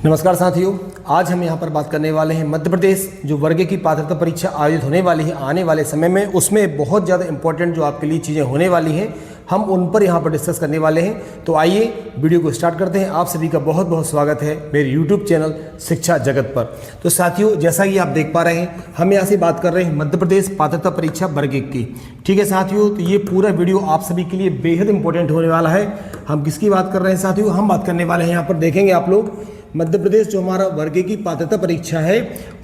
नमस्कार साथियों, आज हम यहाँ पर बात करने वाले हैं मध्य प्रदेश जो वर्ग की पात्रता परीक्षा आयोजित होने वाली है आने वाले समय में, उसमें बहुत ज़्यादा इंपॉर्टेंट जो आपके लिए चीज़ें होने वाली हैं हम उन पर यहाँ पर डिस्कस करने वाले हैं। तो आइए वीडियो को स्टार्ट करते हैं। आप सभी का बहुत बहुत स्वागत है मेरे यूट्यूब चैनल शिक्षा जगत पर। तो साथियों, जैसा कि आप देख पा रहे हैं, हम यहाँ से बात कर रहे हैं मध्य प्रदेश पात्रता परीक्षा वर्ग 1 की। ठीक है साथियों, तो ये पूरा वीडियो आप सभी के लिए बेहद इंपॉर्टेंट होने वाला है। हम किसकी बात कर रहे हैं साथियों? हम बात करने वाले हैं, यहाँ पर देखेंगे आप लोग, मध्य प्रदेश जो हमारा वर्ग की पात्रता परीक्षा है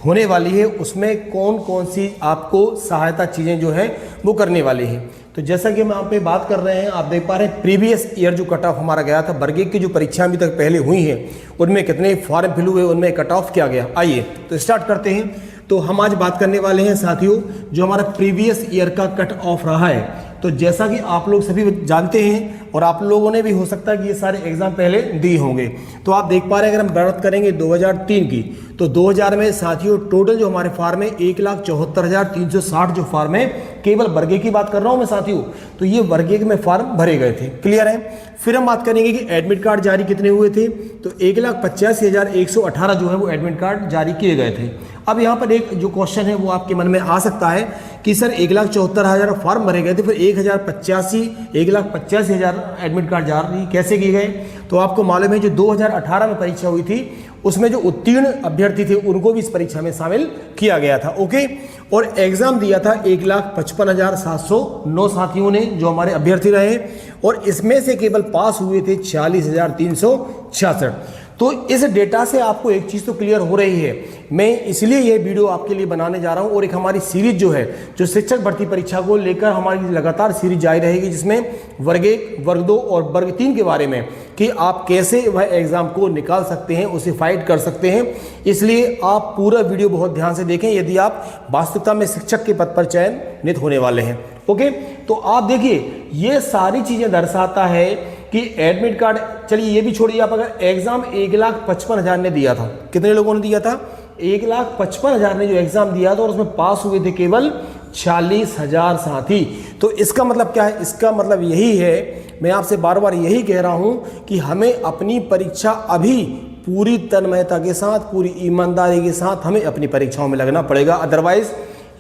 होने वाली है, उसमें कौन कौन सी आपको सहायता चीज़ें जो है वो करने वाली हैं। तो जैसा कि हम यहाँ पे बात कर रहे हैं, आप देख पा रहे हैं प्रीवियस ईयर जो कट ऑफ हमारा गया था, वर्ग की जो परीक्षा अभी तक पहले हुई हैं उनमें कितने फॉर्म फिल हुए, उनमें कट ऑफ क्या गया। आइए तो स्टार्ट करते हैं। तो हम आज बात करने वाले हैं साथियों जो हमारा प्रीवियस ईयर का कट ऑफ रहा है। तो जैसा कि आप लोग सभी जानते हैं और आप लोगों ने भी हो सकता है कि ये सारे एग्जाम पहले दिए होंगे। तो आप देख पा रहे हैं, अगर हम बात करेंगे 2003 की, तो 2000 में साथियों टोटल जो हमारे फार्म है 1,74,360 जो फार्म है, केवल वर्ग की बात कर रहा हूं मैं साथियों, तो ये वर्ग में फार्म भरे गए थे। क्लियर है? फिर हम बात करेंगे कि एडमिट कार्ड जारी कितने हुए थे, तो 1,85,118 जो है वो एडमिट कार्ड जारी किए गए थे। अब यहाँ पर एक जो क्वेश्चन है वो आपके मन में आ सकता है कि सर 1,74,000 फॉर्म भरे गए थे, फिर 1,85,000 एडमिट कार्ड जारी कैसे किए गए? तो आपको मालूम है जो 2018 में परीक्षा हुई थी उसमें जो उत्तीर्ण अभ्यर्थी थे उनको भी इस परीक्षा में शामिल किया गया था। ओके, और एग्जाम दिया था 1,55,709 साथियों ने जो हमारे अभ्यर्थी रहे, और इसमें से केवल पास हुए थे 40,366। तो इस डेटा से आपको एक चीज़ तो क्लियर हो रही है, मैं इसलिए ये वीडियो आपके लिए बनाने जा रहा हूँ। और एक हमारी सीरीज जो है जो शिक्षक भर्ती परीक्षा को लेकर हमारी लगातार सीरीज जारी रहेगी, जिसमें वर्ग 1, वर्ग 2 और वर्ग 3 के बारे में कि आप कैसे वह एग्ज़ाम को निकाल सकते हैं, उसे फाइट कर सकते हैं। इसलिए आप पूरा वीडियो बहुत ध्यान से देखें यदि आप वास्तविकता में शिक्षक के पद पर चयनित होने वाले हैं। ओके, तो आप देखिए ये सारी चीज़ें दर्शाता है कि एडमिट कार्ड, चलिए ये भी छोड़िए, आप अगर एग्जाम 1,55,000 ने दिया था, कितने लोगों ने दिया था? 1,55,000 ने जो एग्जाम दिया था और उसमें पास हुए थे केवल 40,000 साथी। तो इसका मतलब क्या है? इसका मतलब यही है, मैं आपसे बार बार यही कह रहा हूं कि हमें अपनी परीक्षा अभी पूरी तन्मयता के साथ, पूरी ईमानदारी के साथ हमें अपनी परीक्षाओं में लगना पड़ेगा। अदरवाइज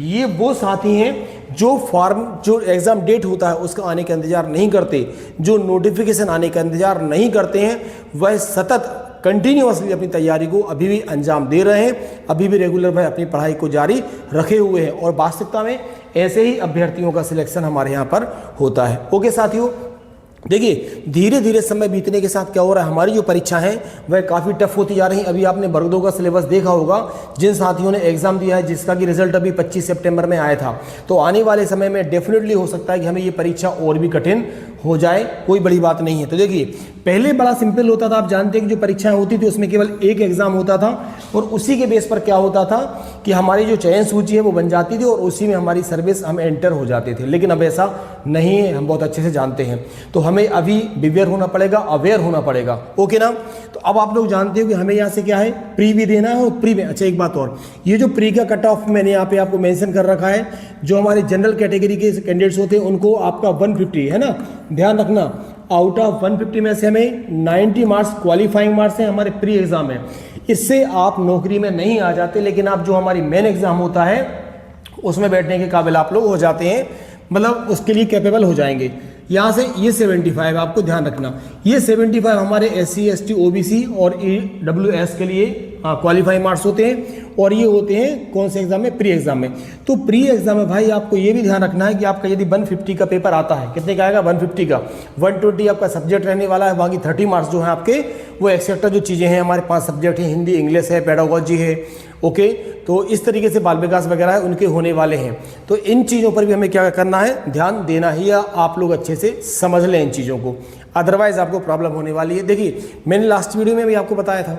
ये वो साथी हैं जो फॉर्म, जो एग्ज़ाम डेट होता है उसका आने का इंतज़ार नहीं करते, जो नोटिफिकेशन आने का इंतज़ार नहीं करते हैं, वह सतत कंटिन्यूअसली अपनी तैयारी को अभी भी अंजाम दे रहे हैं, अभी भी रेगुलर वह अपनी पढ़ाई को जारी रखे हुए हैं। और वास्तविकता में ऐसे ही अभ्यर्थियों का सिलेक्शन हमारे यहाँ पर होता है। ओके साथियों, देखिए धीरे धीरे समय बीतने के साथ क्या हो रहा है, हमारी जो परीक्षा है वह काफ़ी टफ होती जा रही है। अभी आपने वर्ग 2 का सिलेबस देखा होगा, जिन साथियों ने एग्जाम दिया है जिसका कि रिजल्ट अभी 25 सितंबर में आया था, तो आने वाले समय में डेफिनेटली हो सकता है कि हमें ये परीक्षा और भी कठिन हो जाए, कोई बड़ी बात नहीं है। तो देखिए पहले बड़ा सिंपल होता था, आप जानते हैं कि जो परीक्षाएं होती थी उसमें केवल एक एग्जाम होता था और उसी के बेस पर क्या होता था कि हमारी जो चयन सूची है वो बन जाती थी और उसी में हमारी सर्विस हम एंटर हो जाते थे। लेकिन अब ऐसा नहीं है, हम बहुत अच्छे से जानते हैं। तो हमें अभी बिवेयर होना पड़ेगा, अवेयर होना पड़ेगा। ओके ना? तो अब आप लोग जानते हो कि हमें यहाँ से क्या है, प्री भी देना है और प्री में, अच्छा एक बात और, ये जो प्री का कट ऑफ मैंने यहाँ पे आपको मेंशन कर रखा है, जो हमारे जनरल कैटेगरी के कैंडिडेट्स होते हैं उनको आपका 150 है ना, ध्यान रखना, आउट ऑफ 150 में से हमें 90 मार्क्स क्वालिफाइंग मार्क्स हैं हमारे प्री एग्जाम में। इससे आप नौकरी में नहीं आ जाते, लेकिन आप जो हमारी मेन एग्जाम होता है उसमें बैठने के काबिल आप लोग हो जाते हैं, मतलब उसके लिए कैपेबल हो जाएंगे। यहाँ से ये 75 आपको ध्यान रखना, ये 75 हमारे SC ST OBC और EWS के लिए क्वालिफाइंग मार्क्स होते हैं, और ये होते हैं कौन से एग्जाम में? प्री एग्जाम में। तो प्री एग्जाम में भाई आपको ये भी ध्यान रखना है कि आपका यदि 150 का पेपर आता है, कितने का आएगा? 150 का, 120 आपका सब्जेक्ट रहने वाला है, बाकी 30 मार्क्स जो है आपके वो एक्सेट्रा जो चीज़ें हैं, हमारे 5 सब्जेक्ट हैं, हिंदी, इंग्लिश है, पेडागोजी है। ओके, तो इस तरीके से बाल विकास वगैरह है उनके होने वाले हैं। तो इन चीज़ों पर भी हमें क्या करना है, ध्यान देना ही, या आप लोग अच्छे से समझ लें इन चीज़ों को, अदरवाइज आपको प्रॉब्लम होने वाली है। देखिए मैंने लास्ट वीडियो में भी आपको बताया था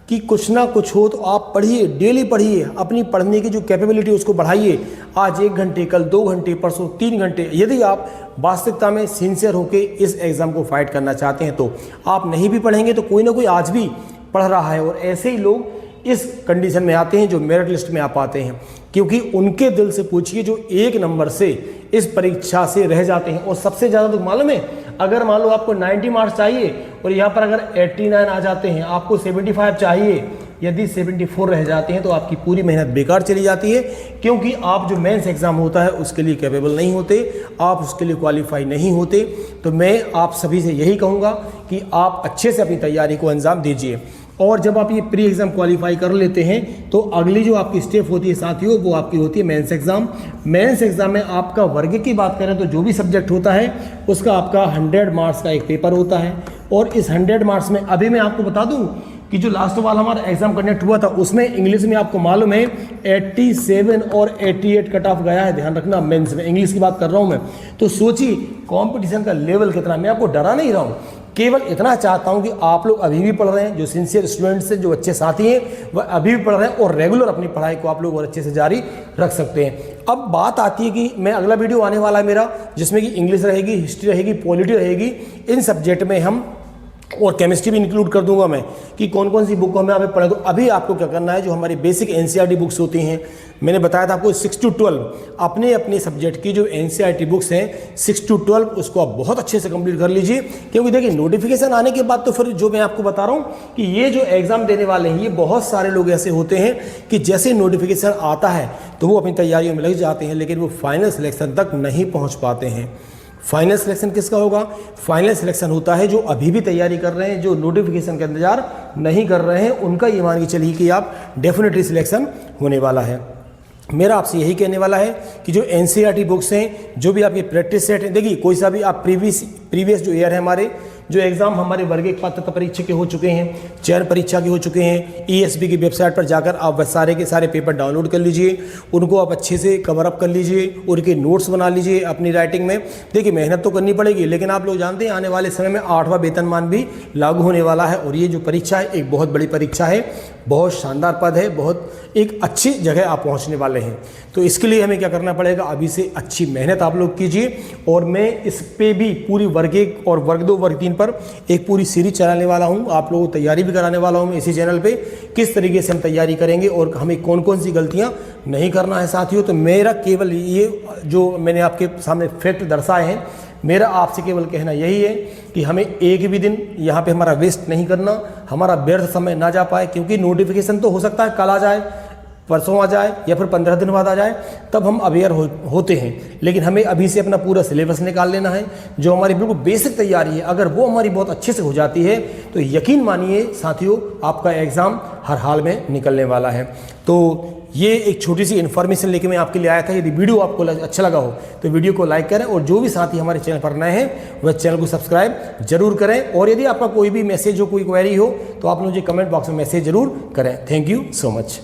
कि कुछ ना कुछ हो तो आप पढ़िए, डेली पढ़िए, अपनी पढ़ने की जो कैपेबिलिटी उसको बढ़ाइए। आज 1 घंटे, कल 2 घंटे, परसों 3 घंटे। यदि आप वास्तविकता में सिंसियर होकर इस एग्ज़ाम को फाइट करना चाहते हैं, तो आप नहीं भी पढ़ेंगे तो कोई ना कोई आज भी पढ़ रहा है, और ऐसे ही लोग इस कंडीशन में आते हैं जो मेरिट लिस्ट में आ पाते हैं, क्योंकि उनके दिल से पूछिए जो 1 नंबर से इस परीक्षा से रह जाते हैं। और सबसे ज़्यादा तो मालूम है, अगर मान लो आपको 90 मार्क्स चाहिए और यहाँ पर अगर 89 आ जाते हैं, आपको 75 चाहिए, यदि 74 रह जाते हैं तो आपकी पूरी मेहनत बेकार चली जाती है, क्योंकि आप जो मेंस एग्ज़ाम होता है उसके लिए कैपेबल नहीं होते, आप उसके लिए क्वालिफाई नहीं होते। तो मैं आप सभी से यही कहूँगा कि आप अच्छे से अपनी तैयारी को अंजाम दीजिए, और जब आप ये प्री एग्ज़ाम क्वालिफाई कर लेते हैं तो अगली जो आपकी स्टेप होती है साथियों, वो आपकी होती है मेंस एग्ज़ाम। मेंस एग्ज़ाम में आपका वर्ग की बात करें तो जो भी सब्जेक्ट होता है उसका आपका 100 मार्क्स का एक पेपर होता है, और इस 100 मार्क्स में अभी मैं आपको बता दूं कि जो लास्ट वाला हमारा एग्जाम कंडक्ट हुआ था उसमें इंग्लिश में आपको मालूम है 87 और 88 कट ऑफ गया है, ध्यान रखना, मेंस में इंग्लिश की बात कर रहा हूं मैं। तो सोचिए कंपटीशन का लेवल कितना। मैं आपको डरा नहीं रहा हूं, केवल इतना चाहता हूं कि आप लोग अभी भी पढ़ रहे हैं, जो सिंसियर स्टूडेंट्स हैं, जो अच्छे साथी हैं, वह अभी भी पढ़ रहे हैं और रेगुलर अपनी पढ़ाई को आप लोग और अच्छे से जारी रख सकते हैं। अब बात आती है कि मैं अगला वीडियो आने वाला है मेरा, जिसमें कि इंग्लिश रहेगी, हिस्ट्री रहेगी, पॉलिटी रहेगी, इन सब्जेक्ट में हम, और केमिस्ट्री भी इंक्लूड कर दूंगा मैं, कि कौन कौन सी बुक हमें अभी पढ़े। तो अभी आपको क्या करना है, जो हमारी बेसिक एनसीईआरटी बुक्स होती हैं, मैंने बताया था आपको 6 to 12 अपने अपने सब्जेक्ट की जो एनसीईआरटी बुक्स हैं 6 to 12, उसको आप बहुत अच्छे से कंप्लीट कर लीजिए। क्योंकि देखिए नोटिफिकेशन आने के बाद तो फिर जो मैं आपको बता रहा हूँ कि ये जो एग्जाम देने वाले हैं, ये बहुत सारे लोग ऐसे होते हैं कि जैसे नोटिफिकेशन आता है तो वो अपनी तैयारियों में लग जाते हैं, लेकिन वो फाइनल सिलेक्शन तक नहीं पहुँच पाते हैं। फाइनल सिलेक्शन किसका होगा? फाइनल सिलेक्शन होता है जो अभी भी तैयारी कर रहे हैं, जो नोटिफिकेशन का इंतजार नहीं कर रहे हैं, उनका ये मान के चलिए कि आप डेफिनेटली सिलेक्शन होने वाला है। मेरा आपसे यही कहने वाला है कि जो एनसीईआरटी बुक्स हैं, जो भी आपके प्रैक्टिस सेट हैं, देखिए कोई सा भी आप प्रीवियस जो ईयर है हमारे, जो एग्जाम हमारे वर्ग एक पात्रता परीक्षा के हो चुके हैं, चयन परीक्षा के हो चुके हैं, ईएसबी की वेबसाइट पर जाकर आप सारे के सारे पेपर डाउनलोड कर लीजिए, उनको आप अच्छे से कवर अप कर लीजिए, उनके नोट्स बना लीजिए अपनी राइटिंग में। देखिए मेहनत तो करनी पड़ेगी, लेकिन आप लोग जानते हैं आने वाले समय में 8वां वेतनमान भी लागू होने वाला है, और ये जो परीक्षा है एक बहुत बड़ी परीक्षा है, बहुत शानदार पद है, बहुत एक अच्छी जगह आप पहुंचने वाले हैं। तो इसके लिए हमें क्या करना पड़ेगा, अभी से अच्छी मेहनत आप लोग कीजिए। और मैं इस पे भी पूरी वर्ग 1 और वर्ग 2 वर्ग 3 पर एक पूरी सीरीज चलाने वाला हूं, आप लोगों को तैयारी भी कराने वाला हूं मैं इसी चैनल पे, किस तरीके से हम तैयारी करेंगे और हमें कौन कौन सी गलतियां नहीं करना है साथियों। तो मेरा केवल ये जो मैंने आपके सामने फैक्ट दर्शाए हैं, मेरा आपसे केवल कहना यही है कि हमें एक भी दिन यहाँ पे हमारा वेस्ट नहीं करना, हमारा व्यर्थ समय ना जा पाए, क्योंकि नोटिफिकेशन तो हो सकता है कल आ जाए, परसों आ जाए, या फिर 15 दिन बाद आ जाए, तब हम अवेयर होते हैं। लेकिन हमें अभी से अपना पूरा सिलेबस निकाल लेना है, जो हमारी बिल्कुल बेसिक तैयारी है, अगर वो हमारी बहुत अच्छे से हो जाती है तो यकीन मानिए साथियों आपका एग्ज़ाम हर हाल में निकलने वाला है। तो ये एक छोटी सी इन्फॉर्मेशन लेके मैं आपके लिए आया था। यदि वीडियो आपको अच्छा लगा हो तो वीडियो को लाइक करें, और जो भी साथी हमारे चैनल पर नए हैं वह चैनल को सब्सक्राइब जरूर करें। और यदि आपका कोई भी मैसेज हो, कोई क्वेरी हो, तो आप मुझे कमेंट बॉक्स में मैसेज जरूर करें। Thank you so much.